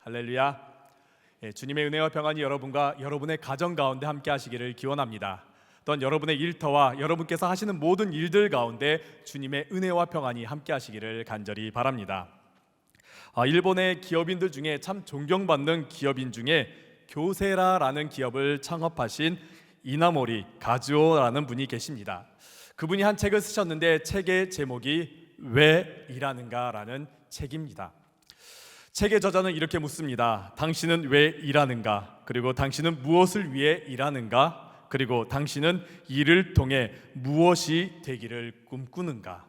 할렐루야. 주님의 은혜와 평안이 여러분과 여러분의 가정 가운데 함께 하시기를 기원합니다. 또한 여러분의 일터와 여러분께서 하시는 모든 일들 가운데 주님의 은혜와 평안이 함께 하시기를 간절히 바랍니다. 일본의 기업인들 중에 참 존경받는 기업인 중에 교세라라는 기업을 창업하신 이나모리 가즈오라는 분이 계십니다. 그분이 한 책을 쓰셨는데 책의 제목이 왜 일하는가라는 책입니다. 책의 저자는 이렇게 묻습니다. 당신은 왜 일하는가? 그리고 당신은 무엇을 위해 일하는가? 그리고 당신은 일을 통해 무엇이 되기를 꿈꾸는가?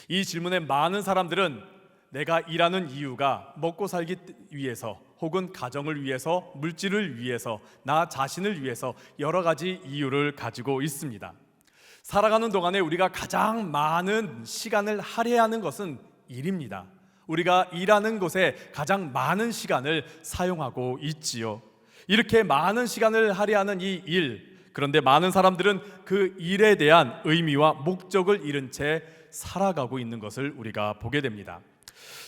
이 질문에 많은 사람들은 내가 일하는 이유가 먹고 살기 위해서 혹은 가정을 위해서, 물질을 위해서, 나 자신을 위해서 여러 가지 이유를 가지고 있습니다. 살아가는 동안에 우리가 가장 많은 시간을 할애하는 것은 일입니다. 우리가 일하는 곳에 가장 많은 시간을 사용하고 있지요. 이렇게 많은 시간을 할애하는 이 일, 그런데 많은 사람들은 그 일에 대한 의미와 목적을 잃은 채 살아가고 있는 것을 우리가 보게 됩니다.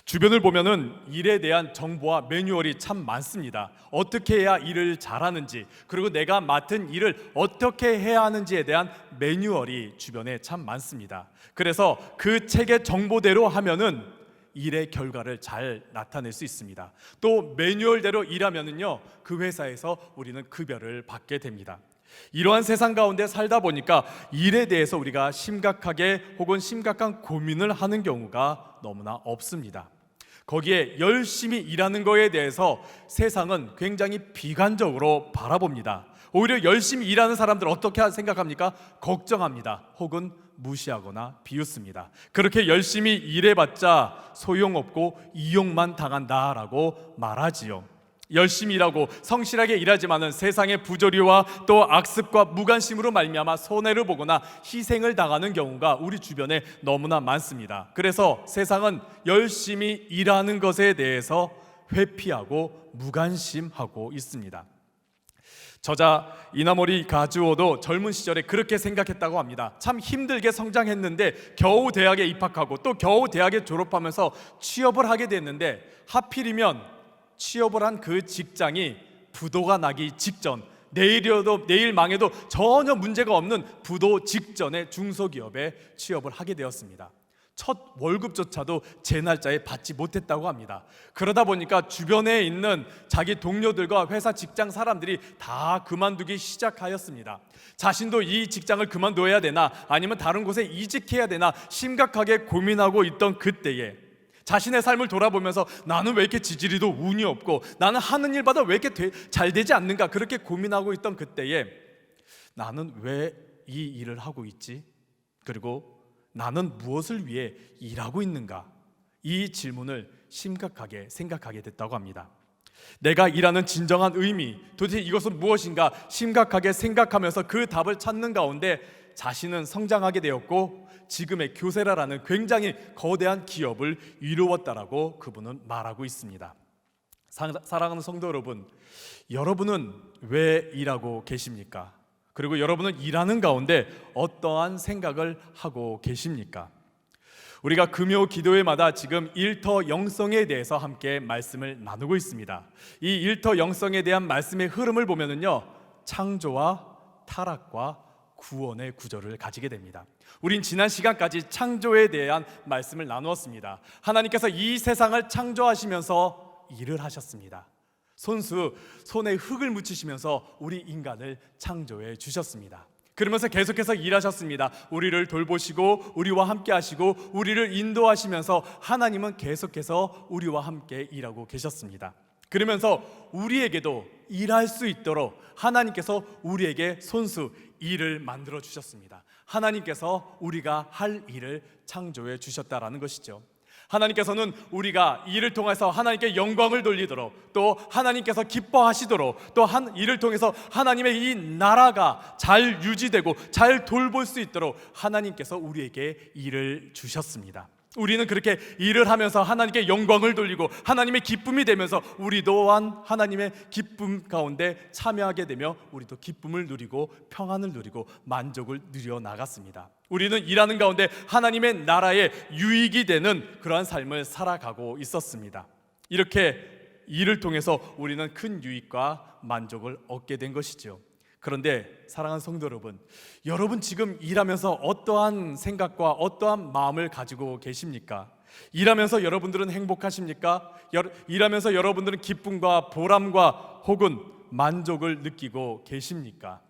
주변을 보면은 일에 대한 정보와 매뉴얼이 참 많습니다. 어떻게 해야 일을 잘하는지, 그리고 내가 맡은 일을 어떻게 해야 하는지에 대한 매뉴얼이 주변에 참 많습니다. 그래서 그 책의 정보대로 하면은 일의 결과를 잘 나타낼 수 있습니다. 또 매뉴얼대로 일하면은요, 그 회사에서 우리는 급여를 받게 됩니다. 이러한 세상 가운데 살다 보니까 일에 대해서 우리가 심각하게 혹은 심각한 고민을 하는 경우가 너무나 없습니다. 거기에 열심히 일하는 것에 대해서 세상은 굉장히 비관적으로 바라봅니다. 오히려 열심히 일하는 사람들 어떻게 생각합니까? 걱정합니다. 혹은 무시하거나 비웃습니다. 그렇게 열심히 일해봤자 소용없고 이용만 당한다라고 말하지요. 열심히 일하고 성실하게 일하지만은 세상의 부조리와 또 악습과 무관심으로 말미암아 손해를 보거나 희생을 당하는 경우가 우리 주변에 너무나 많습니다. 그래서 세상은 열심히 일하는 것에 대해서 회피하고 무관심하고 있습니다. 저자 이나모리 가즈오도 젊은 시절에 그렇게 생각했다고 합니다. 참 힘들게 성장했는데 겨우 대학에 입학하고 또 겨우 대학에 졸업하면서 취업을 하게 됐는데 하필이면 취업을 한 그 직장이 부도가 나기 직전, 내일 망해도 전혀 문제가 없는 부도 직전에 중소기업에 취업을 하게 되었습니다. 첫 월급조차도 제 날짜에 받지 못했다고 합니다. 그러다 보니까 주변에 있는 자기 동료들과 회사 직장 사람들이 다 그만두기 시작하였습니다. 자신도 이 직장을 그만둬야 되나 아니면 다른 곳에 이직해야 되나 심각하게 고민하고 있던 그때에 자신의 삶을 돌아보면서 나는 왜 이렇게 지지리도 운이 없고 나는 하는 일마다 왜 이렇게 잘 되지 않는가 그렇게 고민하고 있던 그때에 나는 왜 이 일을 하고 있지? 그리고 나는 무엇을 위해 일하고 있는가? 이 질문을 심각하게 생각하게 됐다고 합니다. 내가 일하는 진정한 의미, 도대체 이것은 무엇인가 심각하게 생각하면서 그 답을 찾는 가운데 자신은 성장하게 되었고 지금의 교세라라는 굉장히 거대한 기업을 이루었다라고 그분은 말하고 있습니다. 사랑하는 성도 여러분, 여러분은 왜 일하고 계십니까? 그리고 여러분은 일하는 가운데 어떠한 생각을 하고 계십니까? 우리가 금요 기도회마다 지금 일터 영성에 대해서 함께 말씀을 나누고 있습니다. 이 일터 영성에 대한 말씀의 흐름을 보면은요, 창조와 타락과 구원의 구조를 가지게 됩니다. 우린 지난 시간까지 창조에 대한 말씀을 나누었습니다. 하나님께서 이 세상을 창조하시면서 일을 하셨습니다. 손에 흙을 묻히시면서 우리 인간을 창조해 주셨습니다. 그러면서 계속해서 일하셨습니다. 우리를 돌보시고 우리와 함께 하시고 우리를 인도하시면서 하나님은 계속해서 우리와 함께 일하고 계셨습니다. 그러면서 우리에게도 일할 수 있도록 하나님께서 우리에게 일을 만들어 주셨습니다. 하나님께서 우리가 할 일을 창조해 주셨다라는 것이죠. 하나님께서는 우리가 이를 통해서 하나님께 영광을 돌리도록 또 하나님께서 기뻐하시도록 또 이를 통해서 하나님의 이 나라가 잘 유지되고 잘 돌볼 수 있도록 하나님께서 우리에게 일을 주셨습니다. 우리는 그렇게 일을 하면서 하나님께 영광을 돌리고 하나님의 기쁨이 되면서 우리 또한 하나님의 기쁨 가운데 참여하게 되며 우리도 기쁨을 누리고 평안을 누리고 만족을 누려 나갔습니다. 우리는 일하는 가운데 하나님의 나라에 유익이 되는 그러한 삶을 살아가고 있었습니다. 이렇게 일을 통해서 우리는 큰 유익과 만족을 얻게 된 것이죠. 그런데 사랑하는 성도 여러분, 여러분 지금 일하면서 어떠한 생각과 어떠한 마음을 가지고 계십니까? 일하면서 여러분들은 행복하십니까? 일하면서 여러분들은 기쁨과 보람과 혹은 만족을 느끼고 계십니까?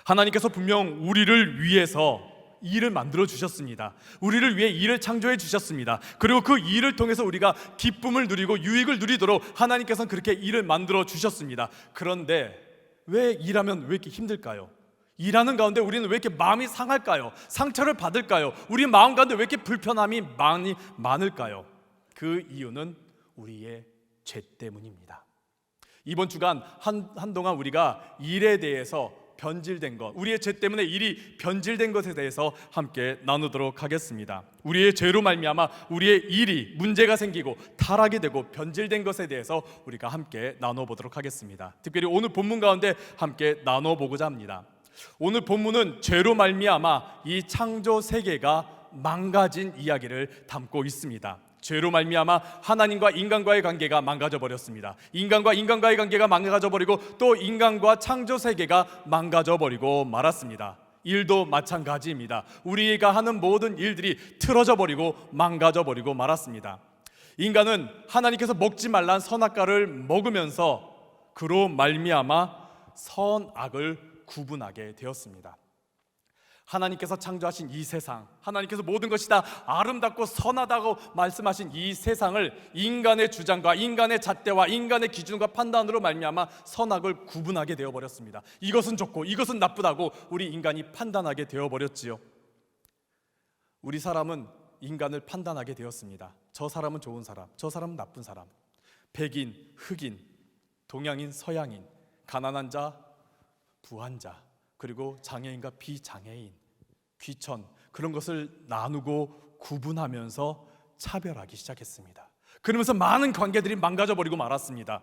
하나님께서 분명 우리를 위해서 일을 만들어 주셨습니다. 우리를 위해 일을 창조해 주셨습니다. 그리고 그 일을 통해서 우리가 기쁨을 누리고 유익을 누리도록 하나님께서는 그렇게 일을 만들어 주셨습니다. 그런데 왜 일하면 왜 이렇게 힘들까요? 일하는 가운데 우리는 왜 이렇게 마음이 상할까요? 상처를 받을까요? 우리 마음 가운데 왜 이렇게 불편함이 많을까요? 그 이유는 우리의 죄 때문입니다. 이번 주간 한동안 우리가 일에 대해서 변질된 것, 우리의 죄 때문에 일이 변질된 것에 대해서 함께 나누도록 하겠습니다. 우리의 죄로 말미암아 우리의 일이 문제가 생기고 타락이 되고 변질된 것에 대해서 우리가 함께 나눠보도록 하겠습니다. 특별히 오늘 본문 가운데 함께 나눠보고자 합니다. 오늘 본문은 죄로 말미암아 이 창조 세계가 망가진 이야기를 담고 있습니다. 죄로 말미암아 하나님과 인간과의 관계가 망가져 버렸습니다. 인간과 인간과의 관계가 망가져 버리고 또 인간과 창조 세계가 망가져 버리고 말았습니다. 일도 마찬가지입니다. 우리가 하는 모든 일들이 틀어져 버리고 망가져 버리고 말았습니다. 인간은 하나님께서 먹지 말란 선악과를 먹으면서 그로 말미암아 선악을 구분하게 되었습니다. 하나님께서 창조하신 이 세상, 하나님께서 모든 것이 다 아름답고 선하다고 말씀하신 이 세상을 인간의 주장과 인간의 잣대와 인간의 기준과 판단으로 말미암아 선악을 구분하게 되어버렸습니다. 이것은 좋고 이것은 나쁘다고 우리 인간이 판단하게 되어버렸지요. 우리 사람은 인간을 판단하게 되었습니다. 저 사람은 좋은 사람, 저 사람은 나쁜 사람, 백인, 흑인, 동양인, 서양인, 가난한 자, 부한 자, 그리고 장애인과 비장애인, 귀천, 그런 것을 나누고 구분하면서 차별하기 시작했습니다. 그러면서 많은 관계들이 망가져 버리고 말았습니다.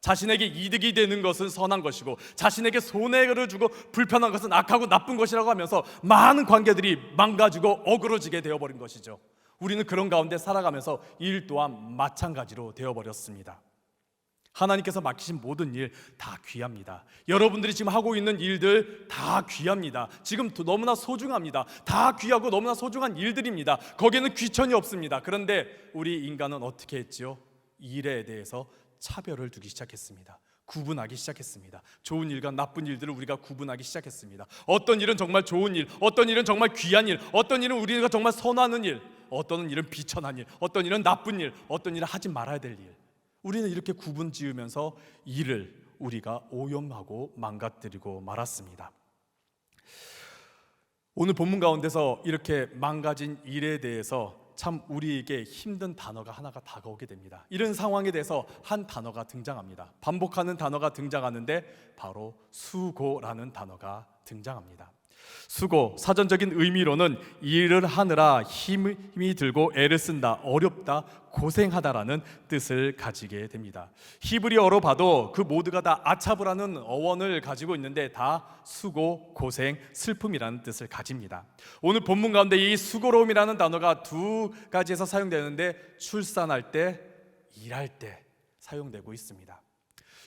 자신에게 이득이 되는 것은 선한 것이고 자신에게 손해를 주고 불편한 것은 악하고 나쁜 것이라고 하면서 많은 관계들이 망가지고 어그러지게 되어버린 것이죠. 우리는 그런 가운데 살아가면서 일 또한 마찬가지로 되어버렸습니다. 하나님께서 맡기신 모든 일 다 귀합니다. 여러분들이 지금 하고 있는 일들 다 귀합니다. 지금 너무나 소중합니다. 다 귀하고 너무나 소중한 일들입니다. 거기에는 귀천이 없습니다. 그런데 우리 인간은 어떻게 했지요? 일에 대해서 차별을 두기 시작했습니다. 구분하기 시작했습니다. 좋은 일과 나쁜 일들을 우리가 구분하기 시작했습니다. 어떤 일은 정말 좋은 일, 어떤 일은 정말 귀한 일, 어떤 일은 우리가 정말 선호하는 일, 어떤 일은 비천한 일, 어떤 일은 나쁜 일, 어떤 일은 하지 말아야 될 일. 우리는 이렇게 구분 지으면서 일을 우리가 오염하고 망가뜨리고 말았습니다. 오늘 본문 가운데서 이렇게 망가진 일에 대해서 참 우리에게 힘든 단어가 하나가 다가오게 됩니다. 이런 상황에 대해서 한 단어가 등장합니다. 반복하는 단어가 등장하는데 바로 수고라는 단어가 등장합니다. 수고, 사전적인 의미로는 일을 하느라 힘이 들고 애를 쓴다, 어렵다, 고생하다라는 뜻을 가지게 됩니다. 히브리어로 봐도 그 모두가 다 아차브라는 어원을 가지고 있는데 다 수고, 고생, 슬픔이라는 뜻을 가집니다. 오늘 본문 가운데 이 수고로움이라는 단어가 두 가지에서 사용되는데 출산할 때, 일할 때 사용되고 있습니다.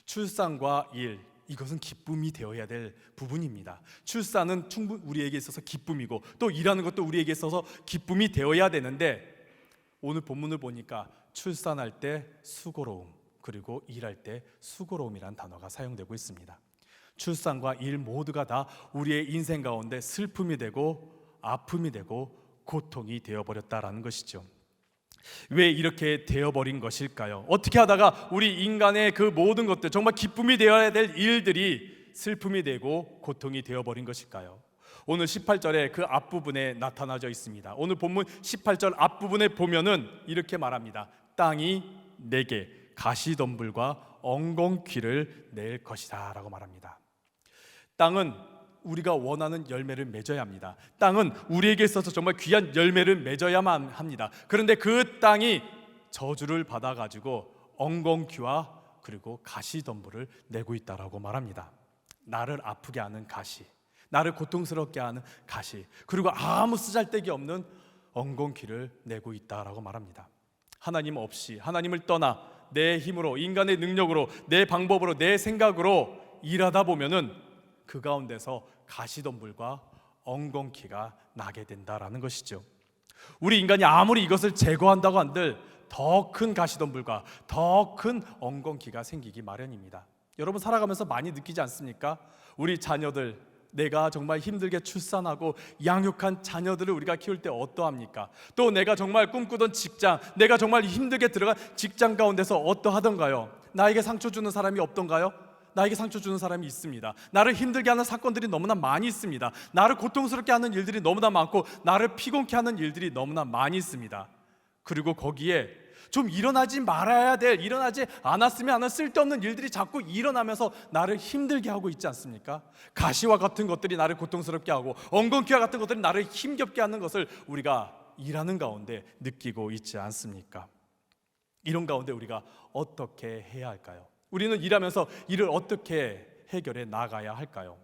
출산과 일, 이것은 기쁨이 되어야 될 부분입니다. 출산은 충분히 우리에게 있어서 기쁨이고 또 일하는 것도 우리에게 있어서 기쁨이 되어야 되는데 오늘 본문을 보니까 출산할 때 수고로움 그리고 일할 때 수고로움이라는 단어가 사용되고 있습니다. 출산과 일 모두가 다 우리의 인생 가운데 슬픔이 되고 아픔이 되고 고통이 되어버렸다라는 것이죠. 왜 이렇게 되어버린 것일까요? 어떻게 하다가 우리 인간의 그 모든 것들, 정말 기쁨이 되어야 될 일들이 슬픔이 되고 고통이 되어버린 것일까요? 오늘 18절에 그 앞부분에 나타나져 있습니다. 오늘 본문 18절 앞부분에 보면은 이렇게 말합니다. 땅이 내게 가시덤불과 엉겅퀴를 낼 것이다 라고 말합니다. 땅은 우리가 원하는 열매를 맺어야 합니다. 땅은 우리에게 있어서 정말 귀한 열매를 맺어야만 합니다. 그런데 그 땅이 저주를 받아가지고 엉겅퀴와 그리고 가시덤불을 내고 있다라고 말합니다. 나를 아프게 하는 가시, 나를 고통스럽게 하는 가시, 그리고 아무 쓰잘데기 없는 엉겅퀴를 내고 있다라고 말합니다. 하나님 없이, 하나님을 떠나 내 힘으로, 인간의 능력으로, 내 방법으로, 내 생각으로 일하다 보면은 그 가운데서 가시덤불과 엉겅퀴가 나게 된다라는 것이죠. 우리 인간이 아무리 이것을 제거한다고 한들 더 큰 가시덤불과 더 큰 엉겅퀴가 생기기 마련입니다. 여러분 살아가면서 많이 느끼지 않습니까? 우리 자녀들, 내가 정말 힘들게 출산하고 양육한 자녀들을 우리가 키울 때 어떠합니까? 또 내가 정말 꿈꾸던 직장, 내가 정말 힘들게 들어간 직장 가운데서 어떠하던가요? 나에게 상처 주는 사람이 없던가요? 나에게 상처 주는 사람이 있습니다. 나를 힘들게 하는 사건들이 너무나 많이 있습니다. 나를 고통스럽게 하는 일들이 너무나 많고 나를 피곤케 하는 일들이 너무나 많이 있습니다. 그리고 거기에 좀 일어나지 말아야 될, 일어나지 않았으면 하는 쓸데없는 일들이 자꾸 일어나면서 나를 힘들게 하고 있지 않습니까? 가시와 같은 것들이 나를 고통스럽게 하고 엉겅퀴와 같은 것들이 나를 힘겹게 하는 것을 우리가 일하는 가운데 느끼고 있지 않습니까? 이런 가운데 우리가 어떻게 해야 할까요? 우리는 일하면서 일을 어떻게 해결해 나가야 할까요?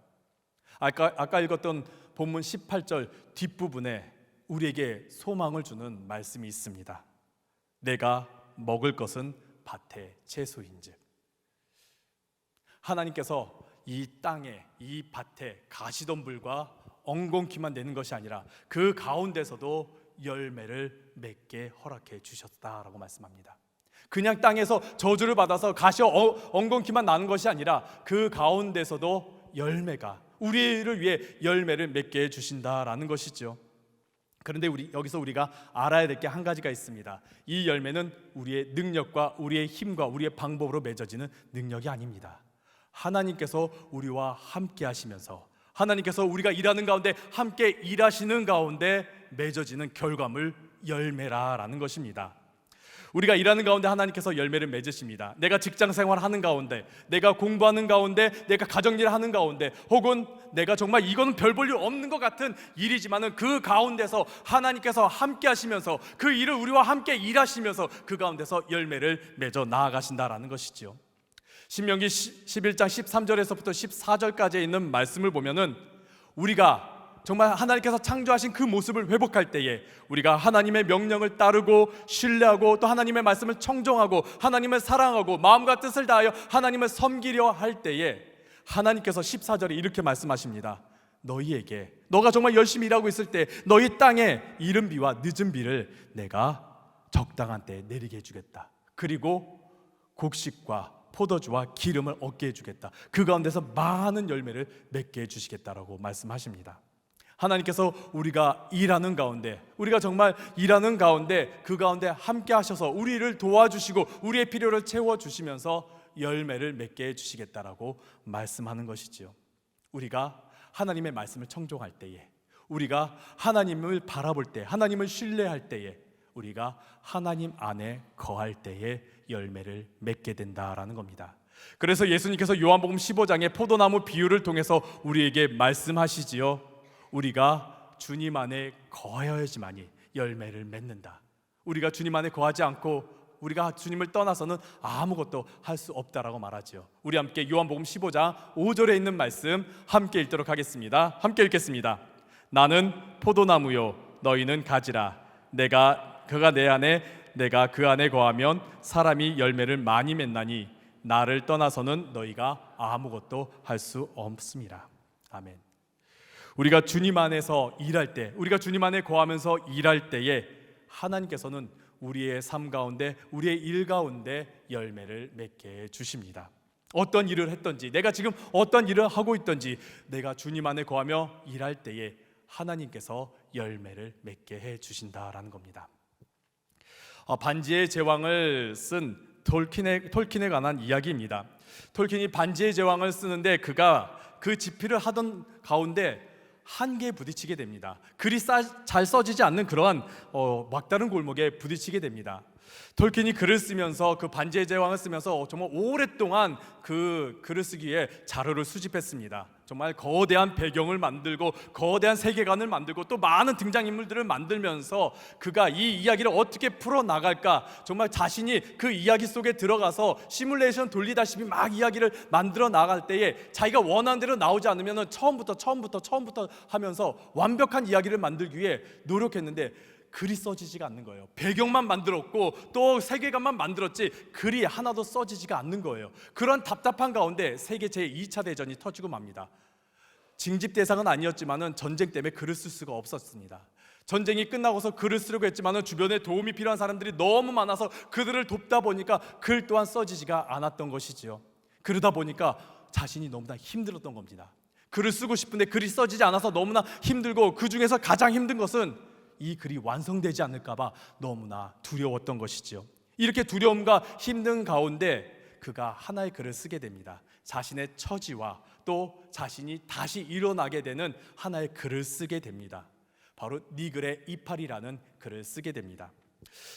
아까 읽었던 본문 18절 뒷부분에 우리에게 소망을 주는 말씀이 있습니다. 내가 먹을 것은 밭의 채소인즉. 하나님께서 이 땅에, 이 밭에 가시덤불과 엉겅퀴만 내는 것이 아니라 그 가운데서도 열매를 맺게 허락해 주셨다라고 말씀합니다. 그냥 땅에서 저주를 받아서 가시와 엉겅퀴만 나는 것이 아니라 그 가운데서도 열매가, 우리를 위해 열매를 맺게 해주신다라는 것이죠. 그런데 여기서 우리가 알아야 될 게 한 가지가 있습니다. 이 열매는 우리의 능력과 우리의 힘과 우리의 방법으로 맺어지는 능력이 아닙니다. 하나님께서 우리와 함께 하시면서, 하나님께서 우리가 일하는 가운데 함께 일하시는 가운데 맺어지는 결과물, 열매라는 것입니다. 우리가 일하는 가운데 하나님께서 열매를 맺으십니다. 내가 직장 생활하는 가운데, 내가 공부하는 가운데, 내가 가정일을 하는 가운데, 혹은 내가 정말 이거는 별 볼 일 없는 것 같은 일이지만은 그 가운데서 하나님께서 함께 하시면서 그 일을 우리와 함께 일하시면서 그 가운데서 열매를 맺어 나아가신다라는 것이지요. 신명기 11장 13절에서부터 14절까지에 있는 말씀을 보면은 우리가 정말 하나님께서 창조하신 그 모습을 회복할 때에 우리가 하나님의 명령을 따르고 신뢰하고 또 하나님의 말씀을 청종하고 하나님을 사랑하고 마음과 뜻을 다하여 하나님을 섬기려 할 때에 하나님께서 14절에 이렇게 말씀하십니다. 너희에게, 너가 정말 열심히 일하고 있을 때 너희 땅에 이른 비와 늦은 비를 내가 적당한 때에 내리게 해주겠다. 그리고 곡식과 포도주와 기름을 얻게 해주겠다. 그 가운데서 많은 열매를 맺게 해주시겠다라고 말씀하십니다. 하나님께서 우리가 일하는 가운데, 우리가 정말 일하는 가운데 그 가운데 함께 하셔서 우리를 도와주시고 우리의 필요를 채워주시면서 열매를 맺게 해주시겠다라고 말씀하는 것이지요. 우리가 하나님의 말씀을 청종할 때에, 우리가 하나님을 바라볼 때, 하나님을 신뢰할 때에, 우리가 하나님 안에 거할 때에 열매를 맺게 된다라는 겁니다. 그래서 예수님께서 요한복음 15장의 포도나무 비유를 통해서 우리에게 말씀하시지요. 우리가 주님 안에 거하여야지만이 열매를 맺는다. 우리가 주님 안에 거하지 않고 우리가 주님을 떠나서는 아무것도 할 수 없다라고 말하지요. 우리 함께 요한복음 15장 5절에 있는 말씀 함께 읽도록 하겠습니다. 함께 읽겠습니다. 나는 포도나무요 너희는 가지라. 그가 내 안에 내가 그 안에 거하면 사람이 열매를 많이 맺나니 나를 떠나서는 너희가 아무것도 할 수 없습니다. 아멘. 우리가 주님 안에서 일할 때, 우리가 주님 안에 거하면서 일할 때에 하나님께서는 우리의 삶 가운데, 우리의 일 가운데 열매를 맺게 해주십니다. 어떤 일을 했든지, 내가 지금 어떤 일을 하고 있든지 내가 주님 안에 거하며 일할 때에 하나님께서 열매를 맺게 해주신다라는 겁니다. 반지의 제왕을 쓴 톨킨에 관한 이야기입니다. 톨킨이 반지의 제왕을 쓰는데 그가 그 집필을 하던 가운데 한계에 부딪히게 됩니다. 글이 잘 써지지 않는 그러한 막다른 골목에 부딪히게 됩니다. 톨킨이 글을 쓰면서, 그 반지의 제왕을 쓰면서 정말 오랫동안 그 글을 쓰기 위해 자료를 수집했습니다. 정말 거대한 배경을 만들고 거대한 세계관을 만들고 또 많은 등장인물들을 만들면서 그가 이 이야기를 어떻게 풀어나갈까, 정말 자신이 그 이야기 속에 들어가서 시뮬레이션 돌리다시피 막 이야기를 만들어 나갈 때에 자기가 원하는 대로 나오지 않으면 처음부터 하면서 완벽한 이야기를 만들기 위해 노력했는데 글이 써지지가 않는 거예요. 배경만 만들었고 또 세계관만 만들었지 글이 하나도 써지지가 않는 거예요. 그런 답답한 가운데 세계 제2차 대전이 터지고 맙니다. 징집 대상은 아니었지만은 전쟁 때문에 글을 쓸 수가 없었습니다. 전쟁이 끝나고서 글을 쓰려고 했지만은 주변에 도움이 필요한 사람들이 너무 많아서 그들을 돕다 보니까 글 또한 써지지가 않았던 것이지요. 그러다 보니까 자신이 너무나 힘들었던 겁니다. 글을 쓰고 싶은데 글이 써지지 않아서 너무나 힘들고, 그 중에서 가장 힘든 것은 이 글이 완성되지 않을까 봐 너무나 두려웠던 것이지요. 이렇게 두려움과 힘든 가운데 그가 하나의 글을 쓰게 됩니다. 자신의 처지와 또 자신이 다시 일어나게 되는 하나의 글을 쓰게 됩니다. 바로 니글의 이파리라는 글을 쓰게 됩니다.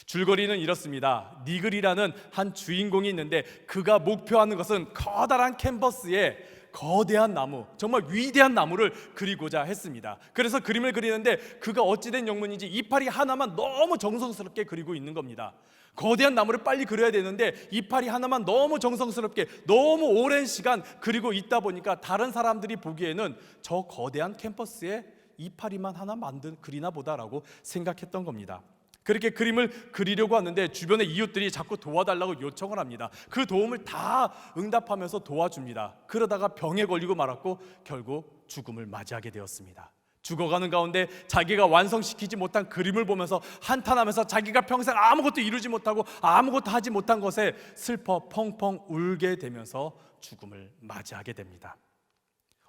줄거리는 이렇습니다. 니글이라는 한 주인공이 있는데 그가 목표하는 것은 커다란 캔버스에 거대한 나무, 정말 위대한 나무를 그리고자 했습니다. 그래서 그림을 그리는데 그가 어찌된 영문인지 이파리 하나만 너무 정성스럽게 그리고 있는 겁니다. 거대한 나무를 빨리 그려야 되는데 이파리 하나만 너무 정성스럽게 너무 오랜 시간 그리고 있다 보니까 다른 사람들이 보기에는 저 거대한 캔버스에 이파리만 하나 그리나 보다라고 생각했던 겁니다. 그렇게 그림을 그리려고 하는데 주변의 이웃들이 자꾸 도와달라고 요청을 합니다. 그 도움을 다 응답하면서 도와줍니다. 그러다가 병에 걸리고 말았고 결국 죽음을 맞이하게 되었습니다. 죽어가는 가운데 자기가 완성시키지 못한 그림을 보면서 한탄하면서 자기가 평생 아무것도 이루지 못하고 아무것도 하지 못한 것에 슬퍼 펑펑 울게 되면서 죽음을 맞이하게 됩니다.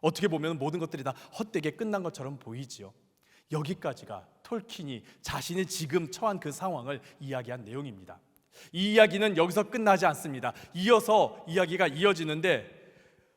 어떻게 보면 모든 것들이 다 헛되게 끝난 것처럼 보이지요. 여기까지가 톨킨이 자신이 지금 처한 그 상황을 이야기한 내용입니다. 이 이야기는 여기서 끝나지 않습니다. 이어서 이야기가 이어지는데,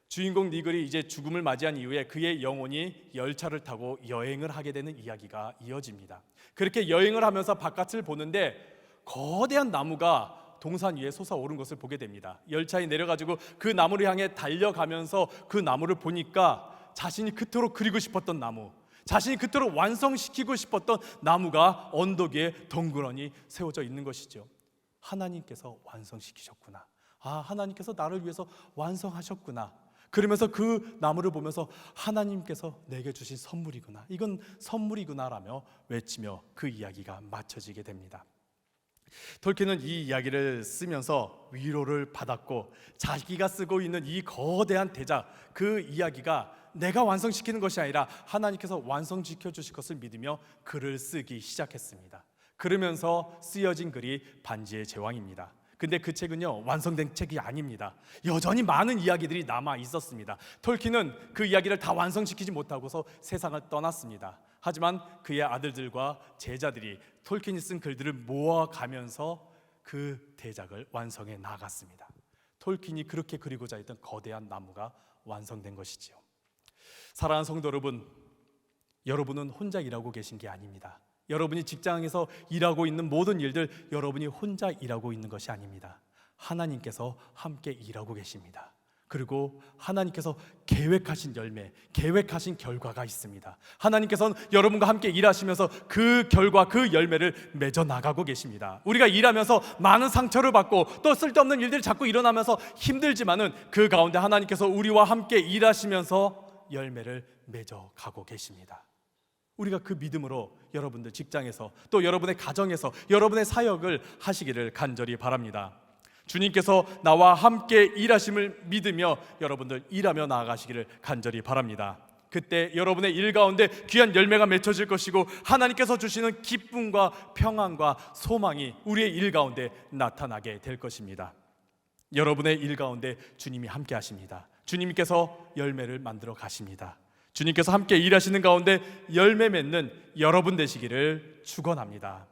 주인공 니글이 이제 죽음을 맞이한 이후에 그의 영혼이 열차를 타고 여행을 하게 되는 이야기가 이어집니다. 그렇게 여행을 하면서 바깥을 보는데 거대한 나무가 동산 위에 솟아오른 것을 보게 됩니다. 열차에 내려가지고 그 나무를 향해 달려가면서 그 나무를 보니까 자신이 그토록 그리고 싶었던 나무, 자신이 그토록 완성시키고 싶었던 나무가 언덕 위에 덩그러니 세워져 있는 것이죠. 하나님께서 완성시키셨구나. 하나님께서 나를 위해서 완성하셨구나. 그러면서 그 나무를 보면서 하나님께서 내게 주신 선물이구나, 이건 선물이구나라며 외치며 그 이야기가 마쳐지게 됩니다. 톨킨은 이 이야기를 쓰면서 위로를 받았고, 자기가 쓰고 있는 이 거대한 대작, 그 이야기가 내가 완성시키는 것이 아니라 하나님께서 완성시켜 주실 것을 믿으며 글을 쓰기 시작했습니다. 그러면서 쓰여진 글이 반지의 제왕입니다. 근데 그 책은요, 완성된 책이 아닙니다. 여전히 많은 이야기들이 남아 있었습니다. 톨킨은 그 이야기를 다 완성시키지 못하고서 세상을 떠났습니다. 하지만 그의 아들들과 제자들이 톨킨이 쓴 글들을 모아가면서 그 대작을 완성해 나갔습니다. 톨킨이 그렇게 그리고자 했던 거대한 나무가 완성된 것이지요. 사랑하는 성도 여러분, 여러분은 혼자 일하고 계신 게 아닙니다. 여러분이 직장에서 일하고 있는 모든 일들, 여러분이 혼자 일하고 있는 것이 아닙니다. 하나님께서 함께 일하고 계십니다. 그리고 하나님께서 계획하신 열매, 계획하신 결과가 있습니다. 하나님께서는 여러분과 함께 일하시면서 그 결과, 그 열매를 맺어 나가고 계십니다. 우리가 일하면서 많은 상처를 받고 또 쓸데없는 일들이 자꾸 일어나면서 힘들지만은 그 가운데 하나님께서 우리와 함께 일하시면서 열매를 맺어 가고 계십니다. 우리가 그 믿음으로 여러분들 직장에서 또 여러분의 가정에서 여러분의 사역을 하시기를 간절히 바랍니다. 주님께서 나와 함께 일하심을 믿으며 여러분들 일하며 나아가시기를 간절히 바랍니다. 그때 여러분의 일 가운데 귀한 열매가 맺혀질 것이고 하나님께서 주시는 기쁨과 평안과 소망이 우리의 일 가운데 나타나게 될 것입니다. 여러분의 일 가운데 주님이 함께 하십니다. 주님께서 열매를 만들어 가십니다. 주님께서 함께 일하시는 가운데 열매 맺는 여러분 되시기를 축원합니다.